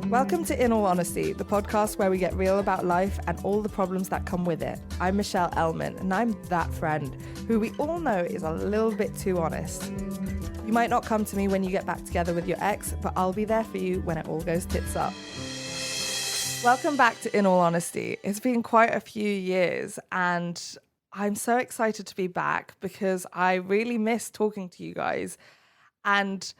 Welcome to In All Honesty, the podcast where we get real about life and all the problems that come with it. I'm Michelle Elman, and I'm that friend who we all know is a little bit too honest. You might not come to me when you get back together with your ex, but I'll be there for you when it all goes tits up. Welcome back to In All Honesty. It's been quite a few years, and I'm so excited to be back because I really miss talking to you guys. And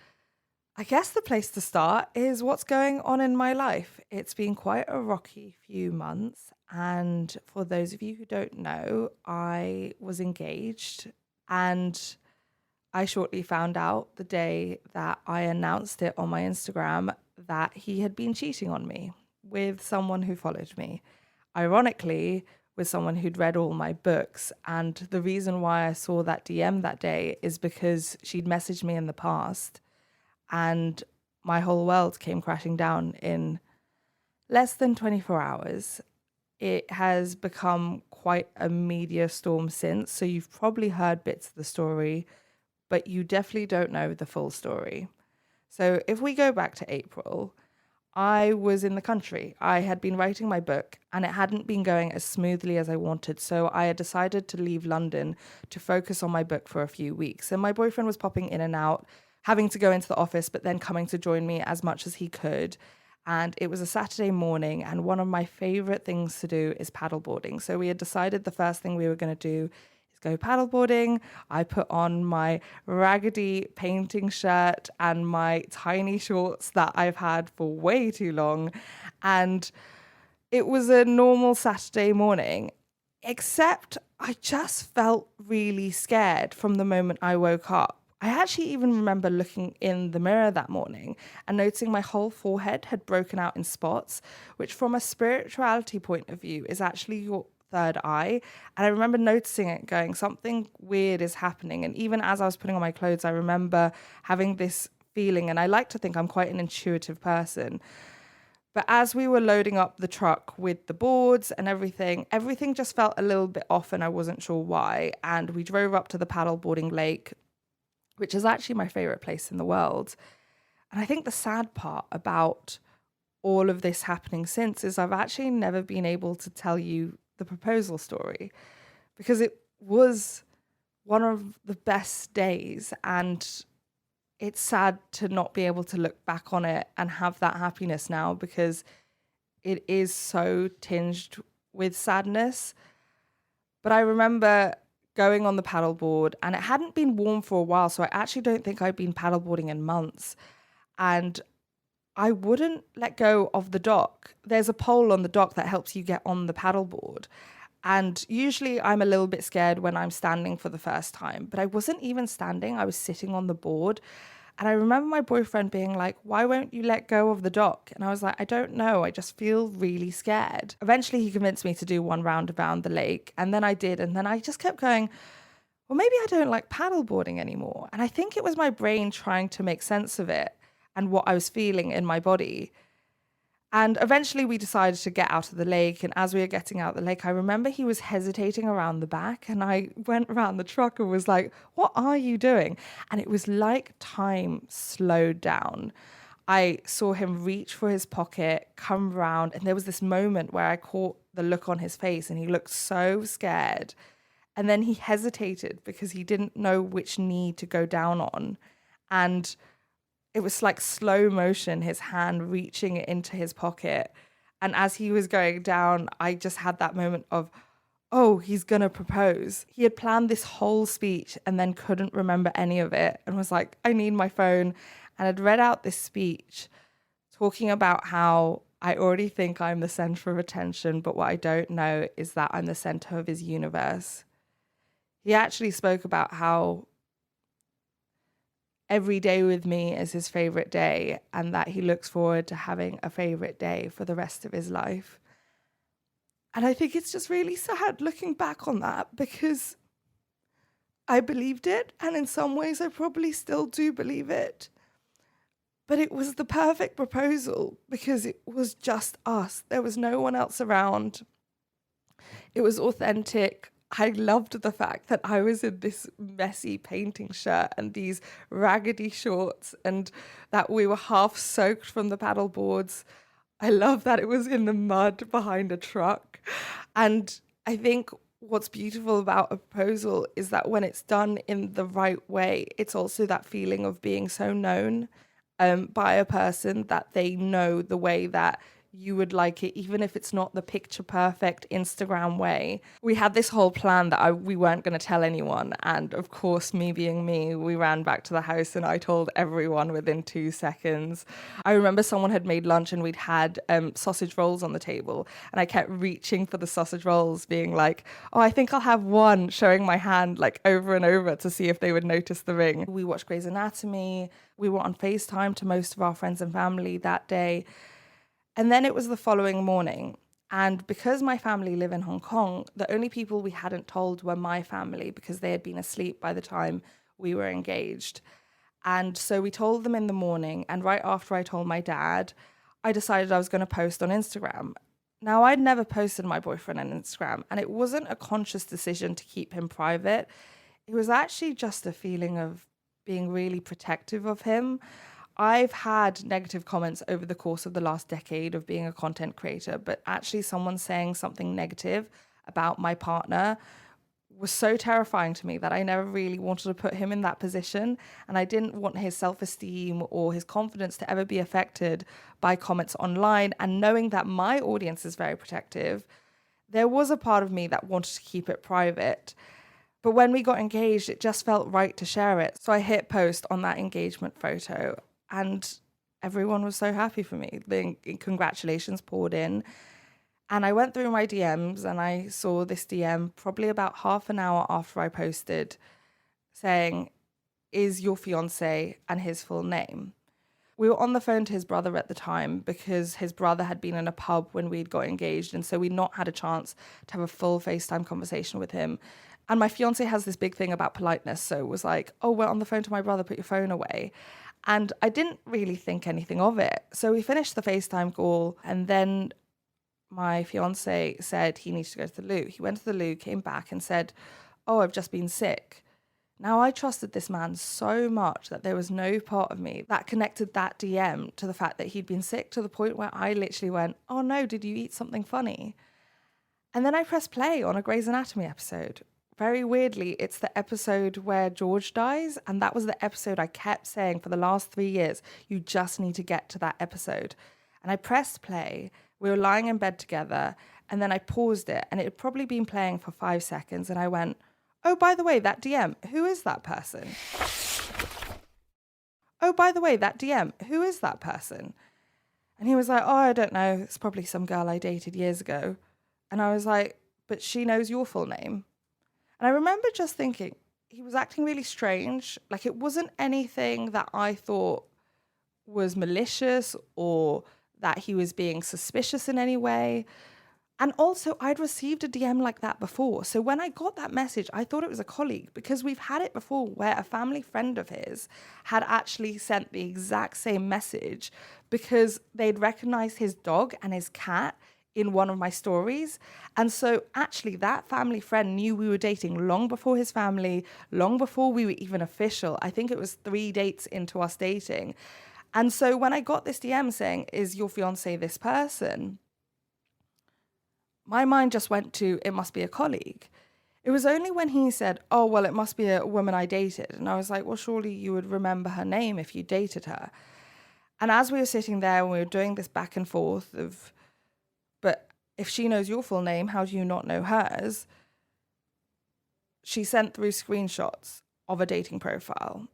I guess the place to start is what's going on in my life. It's been quite a rocky few months. And for those of you who don't know, I was engaged and I shortly found out the day that I announced it on my Instagram that he had been cheating on me with someone who followed me. Ironically, with someone who'd read all my books. And the reason why I saw that DM that day is because she'd messaged me in the past. And my whole world came crashing down in less than 24 hours. It has become quite a media storm since, so you've probably heard bits of the story, but you definitely don't know the full story. So if we go back to April, I was in the country. I had been writing my book and it hadn't been going as smoothly as I wanted, so I had decided to leave London to focus on my book for a few weeks. And my boyfriend was popping in and out, having to go into the office, but then coming to join me as much as he could. And it was a Saturday morning, and one of my favorite things to do is paddleboarding. So we had decided the first thing we were going to do is go paddleboarding. I put on my raggedy painting shirt and my tiny shorts that I've had for way too long. And it was a normal Saturday morning, except I just felt really scared from the moment I woke up. I actually even remember looking in the mirror that morning and noticing my whole forehead had broken out in spots, which from a spirituality point of view is actually your third eye. And I remember noticing it going, something weird is happening. And even as I was putting on my clothes, I remember having this feeling, and I like to think I'm quite an intuitive person. But as we were loading up the truck with the boards and everything just felt a little bit off and I wasn't sure why. And we drove up to the paddleboarding lake, which is actually my favorite place in the world. And I think the sad part about all of this happening since is I've actually never been able to tell you the proposal story because it was one of the best days, and it's sad to not be able to look back on it and have that happiness now because it is so tinged with sadness. But I remember going on the paddleboard, and it hadn't been warm for a while, so I actually don't think I'd been paddleboarding in months. And I wouldn't let go of the dock. There's a pole on the dock that helps you get on the paddleboard. And usually I'm a little bit scared when I'm standing for the first time, but I wasn't even standing, I was sitting on the board. And I remember my boyfriend being like, "Why won't you let go of the dock?" And I was like, "I don't know. I just feel really scared." Eventually, he convinced me to do one round around the lake. And then I did. And then I just kept going, well, maybe I don't like paddleboarding anymore. And I think it was my brain trying to make sense of it and what I was feeling in my body. And eventually we decided to get out of the lake. And as we were getting out of the lake, I remember he was hesitating around the back. And I went around the truck and was like, "What are you doing?" And it was like time slowed down. I saw him reach for his pocket, come round. And there was this moment where I caught the look on his face and he looked so scared. And then he hesitated because he didn't know which knee to go down on. And it was like slow motion, his hand reaching into his pocket. And as he was going down, I just had that moment of, oh, he's going to propose. He had planned this whole speech and then couldn't remember any of it and was like, "I need my phone." And I'd read out this speech talking about how I already think I'm the center of attention, but what I don't know is that I'm the center of his universe. He actually spoke about how every day with me is his favorite day and that he looks forward to having a favorite day for the rest of his life. And I think it's just really sad looking back on that because I believed it, and in some ways I probably still do believe it. But it was the perfect proposal because it was just us. There was no one else around. It was authentic. I loved the fact that I was in this messy painting shirt and these raggedy shorts and that we were half soaked from the paddle boards. I love that it was in the mud behind a truck. And I think what's beautiful about a proposal is that when it's done in the right way, it's also that feeling of being so known by a person that they know the way that you would like it, even if it's not the picture perfect Instagram way. We had this whole plan that we weren't going to tell anyone. And of course, me being me, we ran back to the house and I told everyone within 2 seconds. I remember someone had made lunch and we'd had sausage rolls on the table. And I kept reaching for the sausage rolls, being like, oh, I think I'll have one, showing my hand like over and over to see if they would notice the ring. We watched Grey's Anatomy. We were on FaceTime to most of our friends and family that day. And then it was the following morning. And because my family live in Hong Kong, the only people we hadn't told were my family because they had been asleep by the time we were engaged. And so we told them in the morning. And right after I told my dad, I decided I was going to post on Instagram. Now, I'd never posted my boyfriend on Instagram, and it wasn't a conscious decision to keep him private. It was actually just a feeling of being really protective of him. I've had negative comments over the course of the last decade of being a content creator, but actually someone saying something negative about my partner was so terrifying to me that I never really wanted to put him in that position. And I didn't want his self-esteem or his confidence to ever be affected by comments online. And knowing that my audience is very protective, there was a part of me that wanted to keep it private. But when we got engaged, it just felt right to share it. So I hit post on that engagement photo and everyone was so happy for me. The congratulations poured in. And I went through my DMs and I saw this DM probably about half an hour after I posted saying, is your fiance and his full name? We were on the phone to his brother at the time because his brother had been in a pub when we'd got engaged. And so we'd not had a chance to have a full FaceTime conversation with him. And my fiance has this big thing about politeness. So it was like, oh, we're on the phone to my brother, put your phone away. And I didn't really think anything of it. So we finished the FaceTime call and then my fiance said he needs to go to the loo. He went to the loo, came back and said, oh, I've just been sick. Now, I trusted this man so much that there was no part of me that connected that DM to the fact that he'd been sick, to the point where I literally went, oh no, did you eat something funny? And then I pressed play on a Grey's Anatomy episode. Very weirdly, it's the episode where George dies. And that was the episode I kept saying for the last 3 years, you just need to get to that episode. And I pressed play. We were lying in bed together. And then I paused it. And it had probably been playing for 5 seconds. And I went, oh, by the way, that DM, who is that person? Oh, by the way, that DM, who is that person? And he was like, oh, I don't know. It's probably some girl I dated years ago. And I was like, but she knows your full name. And I remember just thinking, he was acting really strange. Like, it wasn't anything that I thought was malicious or that he was being suspicious in any way. And also, I'd received a DM like that before. So when I got that message, I thought it was a colleague, because we've had it before where a family friend of his had actually sent the exact same message because they'd recognized his dog and his cat in one of my stories. And so actually that family friend knew we were dating long before his family, long before we were even official. I think it was 3 dates into us dating. And so when I got this DM saying, is your fiance this person? My mind just went to, it must be a colleague. It was only when he said, oh, well, it must be a woman I dated. And I was like, well, surely you would remember her name if you dated her. And as we were sitting there and we were doing this back and forth of, but if she knows your full name, how do you not know hers? She sent through screenshots of a dating profile.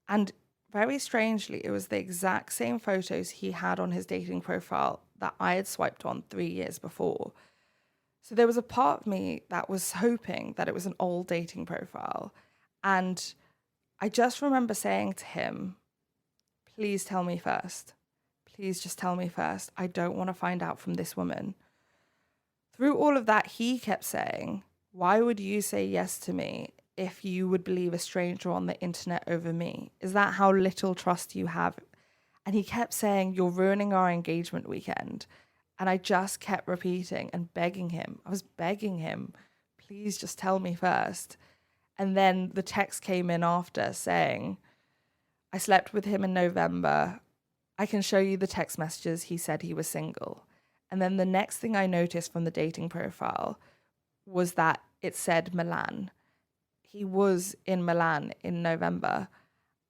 And very strangely, it was the exact same photos he had on his dating profile that I had swiped on 3 years before. So there was a part of me that was hoping that it was an old dating profile. And I just remember saying to him, please tell me first. Please just tell me first. I don't want to find out from this woman. Through all of that, he kept saying, why would you say yes to me if you would believe a stranger on the internet over me? Is that how little trust you have? And he kept saying, you're ruining our engagement weekend. And I just kept repeating and begging him. I was begging him, please just tell me first. And then the text came in after saying, I slept with him in November. I can show you the text messages. He said he was single. And then the next thing I noticed from the dating profile was that it said Milan. He was in Milan in November.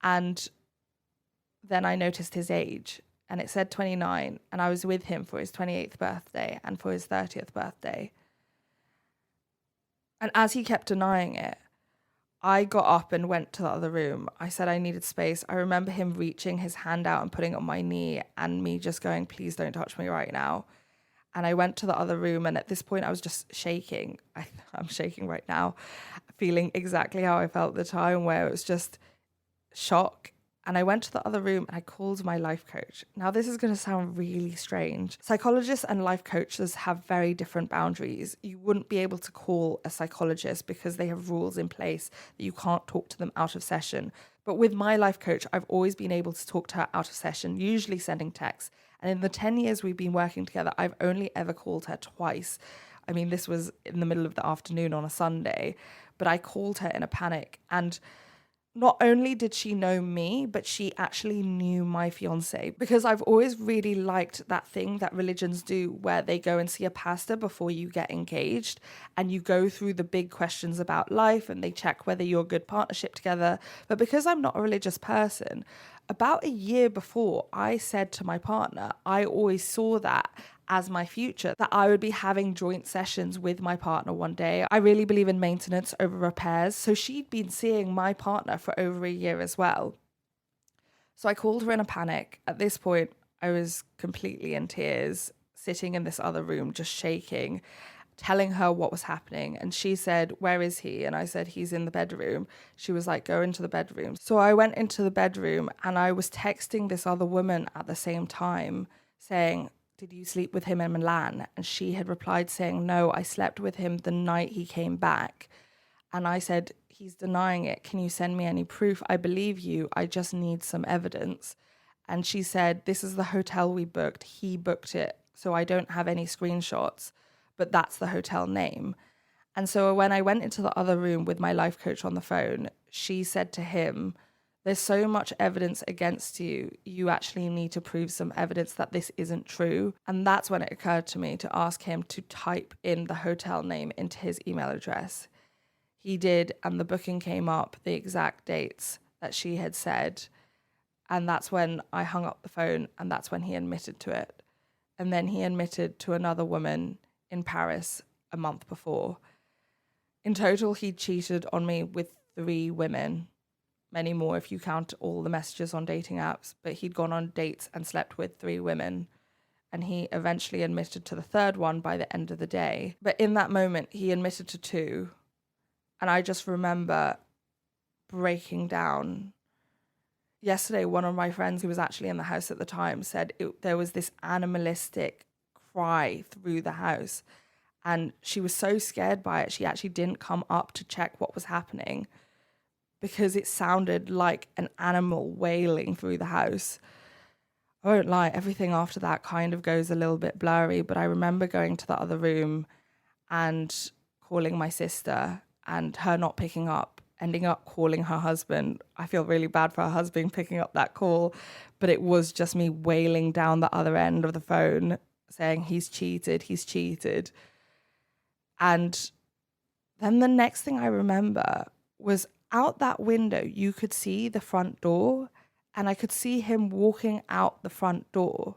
And then I noticed his age, and it said 29, and I was with him for his 28th birthday and for his 30th birthday. And as he kept denying it, I got up and went to the other room. I said I needed space. I remember him reaching his hand out and putting it on my knee, and me just going, please don't touch me right now. And I went to the other room, and at this point I was just shaking. I'm shaking right now, feeling exactly how I felt at the time, where it was just shock. And I went to the other room and I called my life coach. Now, this is going to sound really strange. Psychologists and life coaches have very different boundaries. You wouldn't be able to call a psychologist because they have rules in place that you can't talk to them out of session. But with my life coach, I've always been able to talk to her out of session, usually sending texts. And in the 10 years we've been working together, I've only ever called her twice. I mean, this was in the middle of the afternoon on a Sunday, but I called her in a panic. And not only did she know me, but she actually knew my fiance, because I've always really liked that thing that religions do where they go and see a pastor before you get engaged and you go through the big questions about life and they check whether you're a good partnership together. But because I'm not a religious person, about a year before, I said to my partner, I always saw that as my future, that I would be having joint sessions with my partner one day. I really believe in maintenance over repairs. So she'd been seeing my partner for over a year as well. So I called her in a panic. At this point, I was completely in tears, sitting in this other room, just shaking, telling her what was happening. And she said, where is he? And I said, he's in the bedroom. She was like, go into the bedroom. So I went into the bedroom and I was texting this other woman at the same time saying, did you sleep with him in Milan? And she had replied saying, no, I slept with him the night he came back. And I said, he's denying it. Can you send me any proof? I believe you. I just need some evidence. And she said, this is the hotel we booked. He booked it. So I don't have any screenshots, but that's the hotel name. And so when I went into the other room with my life coach on the phone, she said to him, there's so much evidence against you. You actually need to prove some evidence that this isn't true. And that's when it occurred to me to ask him to type in the hotel name into his email address. He did, and the booking came up, the exact dates that she had said. And that's when I hung up the phone, and that's when he admitted to it. And then he admitted to another woman in Paris a month before. In total, he cheated on me with 3 women. Many more if you count all the messages on dating apps, but he'd gone on dates and slept with 3 women. And he eventually admitted to the 3rd one by the end of the day. But in that moment, he admitted to 2. And I just remember breaking down. Yesterday, one of my friends who was actually in the house at the time said there was this animalistic cry through the house. And she was so scared by it, she actually didn't come up to check what was happening, because it sounded like an animal wailing through the house. I won't lie, everything after that kind of goes a little bit blurry, but I remember going to the other room and calling my sister and her not picking up, ending up calling her husband. I feel really bad for her husband picking up that call, but it was just me wailing down the other end of the phone saying, he's cheated, he's cheated. And then the next thing I remember was out that window, you could see the front door, and I could see him walking out the front door.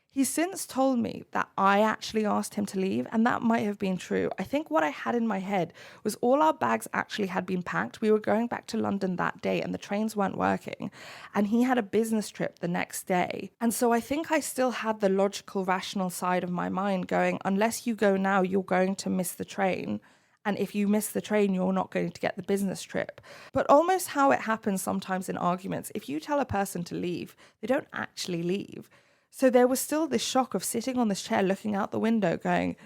He's since told me that I actually asked him to leave, and that might have been true. I think what I had in my head was all our bags actually had been packed. We were going back to London that day, and the trains weren't working, and he had a business trip the next day. And so I think I still had the logical, rational side of my mind going, unless you go now, you're going to miss the train. And if you miss the train, you're not going to get the business trip. But almost how it happens sometimes in arguments, if you tell a person to leave, they don't actually leave. So there was still this shock of sitting on this chair, looking out the window going,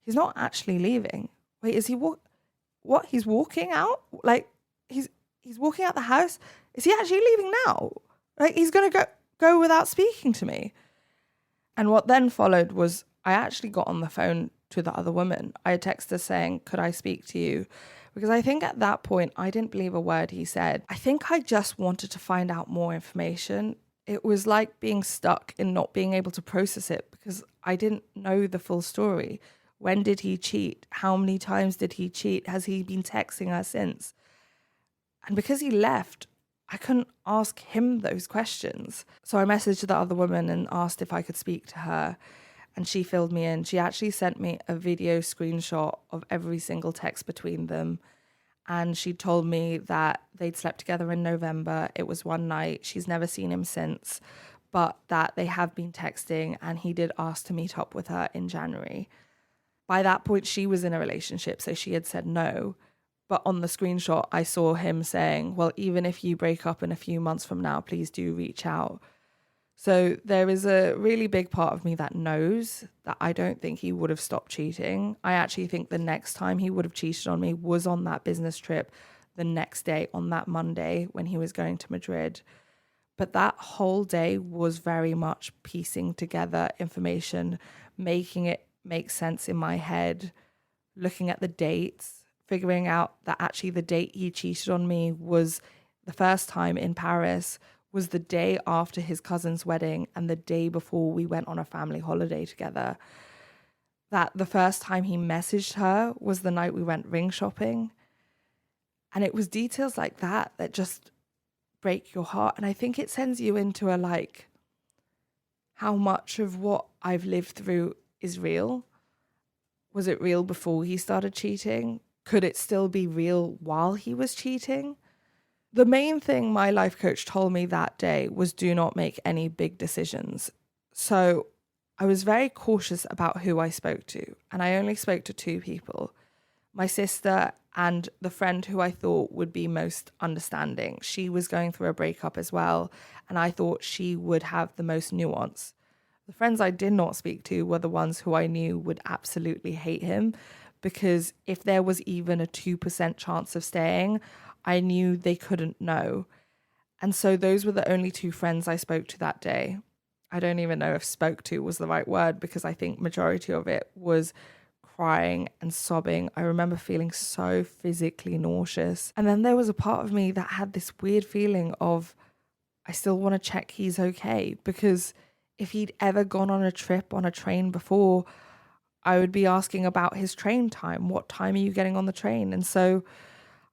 he's not actually leaving. Wait, is he what? He's walking out? Like, he's walking out the house? Is he actually leaving now? Like, he's going to go without speaking to me. And what then followed was I actually got on the phone to the other woman. I had texted her saying, could I speak to you? Because I think at that point, I didn't believe a word he said. I think I just wanted to find out more information. It was like being stuck in not being able to process it because I didn't know the full story. When did he cheat? How many times did he cheat? Has he been texting her since? And because he left, I couldn't ask him those questions. So I messaged the other woman and asked if I could speak to her. And she filled me in. She actually sent me a video screenshot of every single text between them. And she told me that they'd slept together in November. It was one night. She's never seen him since, but that they have been texting, and he did ask to meet up with her in January. By that point, she was in a relationship, so she had said no. But on the screenshot, I saw him saying, well, even if you break up in a few months from now, please do reach out. So there is a really big part of me that knows that I don't think he would have stopped cheating. I actually think the next time he would have cheated on me was on that business trip the next day, on that Monday when he was going to Madrid. But that whole day was very much piecing together information, making it make sense in my head, looking at the dates, figuring out that actually the date he cheated on me was the first time in Paris, was the day after his cousin's wedding and the day before we went on a family holiday together. That the first time he messaged her was the night we went ring shopping. And it was details like that that just break your heart. And I think it sends you into a like, how much of what I've lived through is real? Was it real before he started cheating? Could it still be real while he was cheating? The main thing my life coach told me that day was do not make any big decisions. So I was very cautious about who I spoke to, and I only spoke to two people, my sister and the friend who I thought would be most understanding. She was going through a breakup as well, and I thought she would have the most nuance. The friends I did not speak to were the ones who I knew would absolutely hate him, because if there was even a 2% chance of staying, I knew they couldn't know. And so those were the only two friends I spoke to that day. I don't even know if spoke to was the right word, because I think majority of it was crying and sobbing. I remember feeling so physically nauseous. And then there was a part of me that had this weird feeling of, I still want to check he's okay, because if he'd ever gone on a trip on a train before, I would be asking about his train time. What time are you getting on the train? And so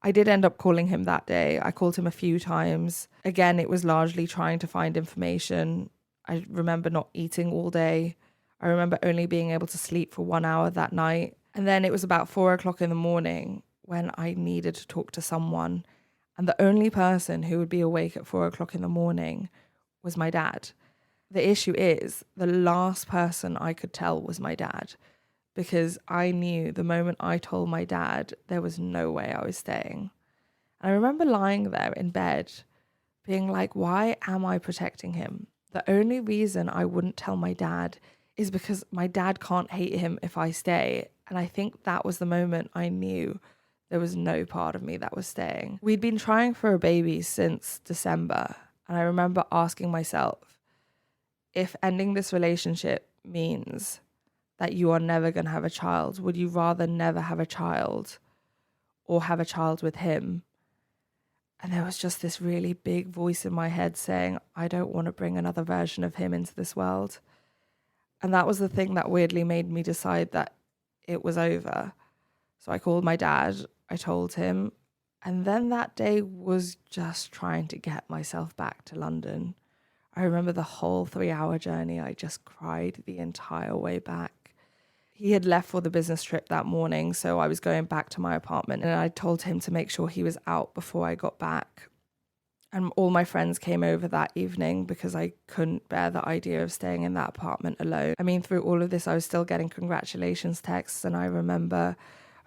I did end up calling him that day. I called him a few times. Again, it was largely trying to find information. I remember not eating all day. I remember only being able to sleep for 1 hour that night. And then it was about 4 o'clock in the morning when I needed to talk to someone. And the only person who would be awake at 4 o'clock in the morning was my dad. The issue is the last person I could tell was my dad, because I knew the moment I told my dad, there was no way I was staying. And I remember lying there in bed being like, why am I protecting him? The only reason I wouldn't tell my dad is because my dad can't hate him if I stay. And I think that was the moment I knew there was no part of me that was staying. We'd been trying for a baby since December. And I remember asking myself, if ending this relationship means that you are never going to have a child, would you rather never have a child or have a child with him? And there was just this really big voice in my head saying, I don't want to bring another version of him into this world. And that was the thing that weirdly made me decide that it was over. So I called my dad, I told him, and then that day was just trying to get myself back to London. I remember the whole 3-hour journey. I just cried the entire way back. He had left for the business trip that morning, so I was going back to my apartment, and I told him to make sure he was out before I got back. And all my friends came over that evening because I couldn't bear the idea of staying in that apartment alone. I mean, through all of this, I was still getting congratulations texts, and I remember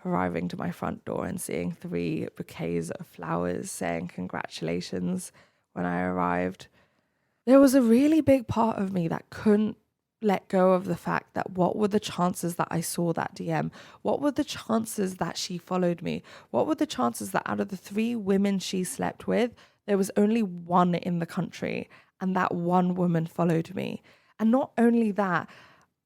arriving to my front door and seeing 3 bouquets of flowers saying congratulations when I arrived. There was a really big part of me that couldn't let go of the fact that what were the chances that I saw that DM? What were the chances that she followed me? What were the chances that out of the 3 women she slept with, there was only 1 in the country, and that one woman followed me? And not only that,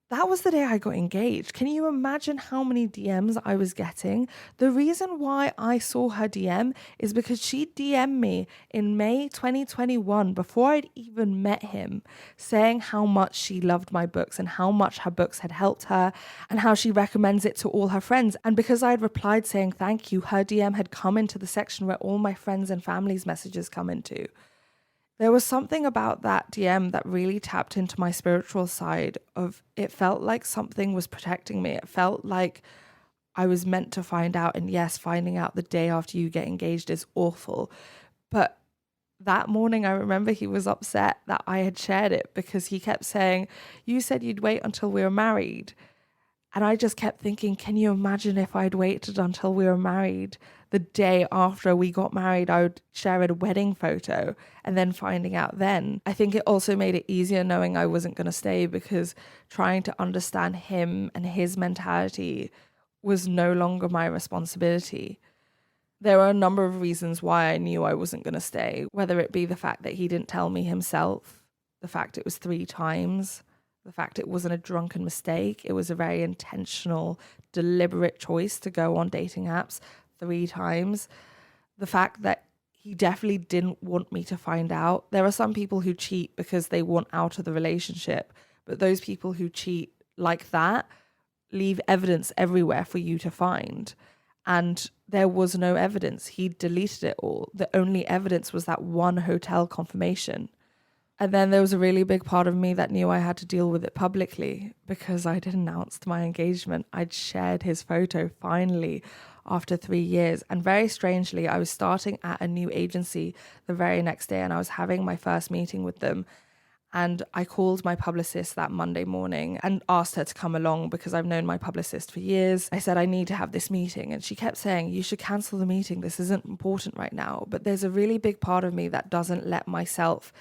That was the day I got engaged. Can you imagine how many DMs I was getting? The reason why I saw her DM is because she DM'd me in May 2021 before I'd even met him, saying how much she loved my books and how much her books had helped her and how she recommends it to all her friends. And because I'd replied saying thank you, her DM had come into the section where all my friends and family's messages come into. There was something about that DM that really tapped into my spiritual side of it felt like something was protecting me. It felt like I was meant to find out. And yes, finding out the day after you get engaged is awful. But that morning, I remember he was upset that I had shared it because he kept saying, you said you'd wait until we were married. And I just kept thinking, can you imagine if I'd waited until we were married? The day after we got married, I would share a wedding photo and then finding out then. I think it also made it easier knowing I wasn't going to stay because trying to understand him and his mentality was no longer my responsibility. There were a number of reasons why I knew I wasn't going to stay, whether it be the fact that he didn't tell me himself, the fact it was 3 times, the fact it wasn't a drunken mistake. It was a very intentional, deliberate choice to go on dating apps 3 times. The fact that he definitely didn't want me to find out. There are some people who cheat because they want out of the relationship, but those people who cheat like that leave evidence everywhere for you to find. And there was no evidence. He deleted it all. The only evidence was that one hotel confirmation. And then there was a really big part of me that knew I had to deal with it publicly because I'd announced my engagement. I'd shared his photo finally after 3 years. And very strangely, I was starting at a new agency the very next day and I was having my first meeting with them. And I called my publicist that Monday morning and asked her to come along because I've known my publicist for years. I said, I need to have this meeting. And she kept saying, you should cancel the meeting. This isn't important right now. But there's a really big part of me that doesn't let myself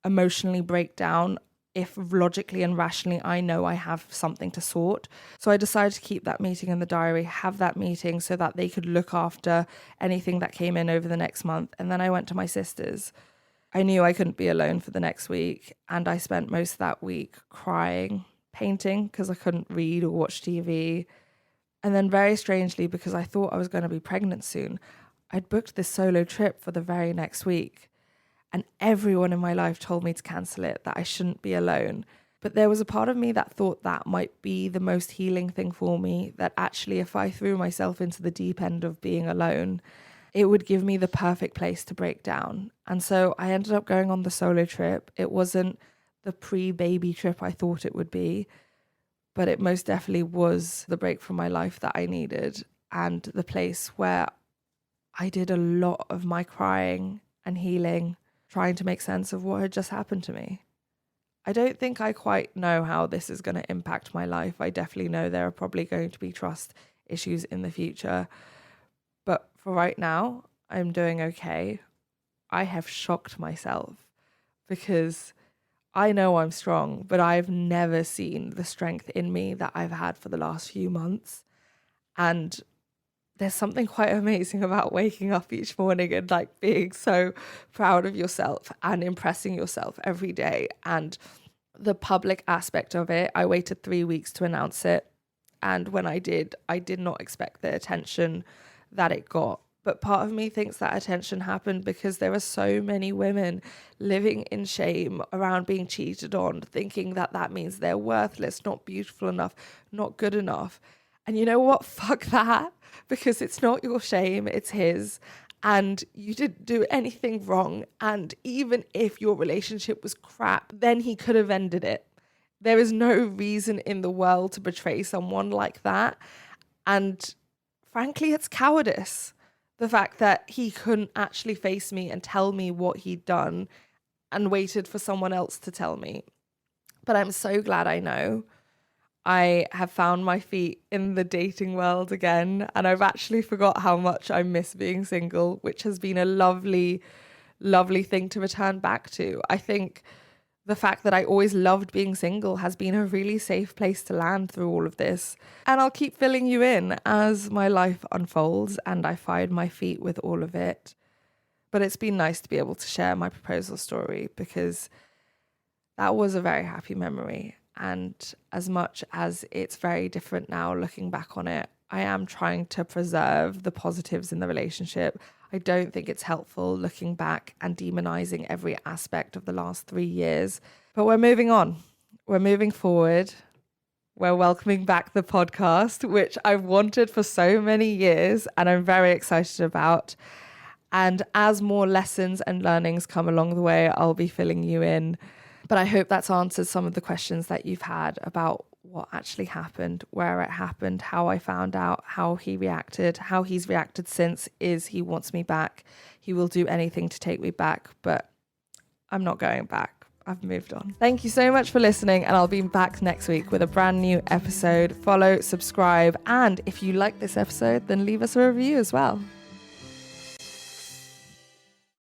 emotionally break down if logically and rationally I know I have something to sort. So I decided to keep that meeting in the diary, have that meeting so that they could look after anything that came in over the next month. And then I went to my sister's. I knew I couldn't be alone for the next week. And I spent most of that week crying, painting because I couldn't read or watch TV. And then very strangely, because I thought I was going to be pregnant soon, I'd booked this solo trip for the very next week. And everyone in my life told me to cancel it, that I shouldn't be alone. But there was a part of me that thought that might be the most healing thing for me, that actually if I threw myself into the deep end of being alone, it would give me the perfect place to break down. And so I ended up going on the solo trip. It wasn't the pre-baby trip I thought it would be, but it most definitely was the break from my life that I needed and the place where I did a lot of my crying and healing, trying to make sense of what had just happened to me. I don't think I quite know how this is going to impact my life. I definitely know there are probably going to be trust issues in the future. But for right now, I'm doing okay. I have shocked myself because I know I'm strong, but I've never seen the strength in me that I've had for the last few months. And there's something quite amazing about waking up each morning and like being so proud of yourself and impressing yourself every day. And the public aspect of it, I waited 3 weeks to announce it. And when I did not expect the attention that it got. But part of me thinks that attention happened because there are so many women living in shame around being cheated on, thinking that that means they're worthless, not beautiful enough, not good enough. And you know what? Fuck that. Because it's not your shame, it's his. And you didn't do anything wrong. And even if your relationship was crap, then he could have ended it. There is no reason in the world to betray someone like that. And frankly, it's cowardice. The fact that he couldn't actually face me and tell me what he'd done and waited for someone else to tell me. But I'm so glad I know. I have found my feet in the dating world again, and I've actually forgot how much I miss being single, which has been a lovely, lovely thing to return back to. I think the fact that I always loved being single has been a really safe place to land through all of this. And I'll keep filling you in as my life unfolds and I find my feet with all of it. But it's been nice to be able to share my proposal story because that was a very happy memory. And as much as it's very different now looking back on it, I am trying to preserve the positives in the relationship. I don't think it's helpful looking back and demonizing every aspect of the last 3 years. But we're moving on. We're moving forward. We're welcoming back the podcast, which I've wanted for so many years and I'm very excited about. And as more lessons and learnings come along the way, I'll be filling you in. But I hope that's answered some of the questions that you've had about what actually happened, where it happened, how I found out, how he reacted, how he's reacted since. Is he wants me back. He will do anything to take me back, but I'm not going back. I've moved on. Thank you so much for listening, and I'll be back next week with a brand new episode. Follow, subscribe, and if you like this episode, then leave us a review as well.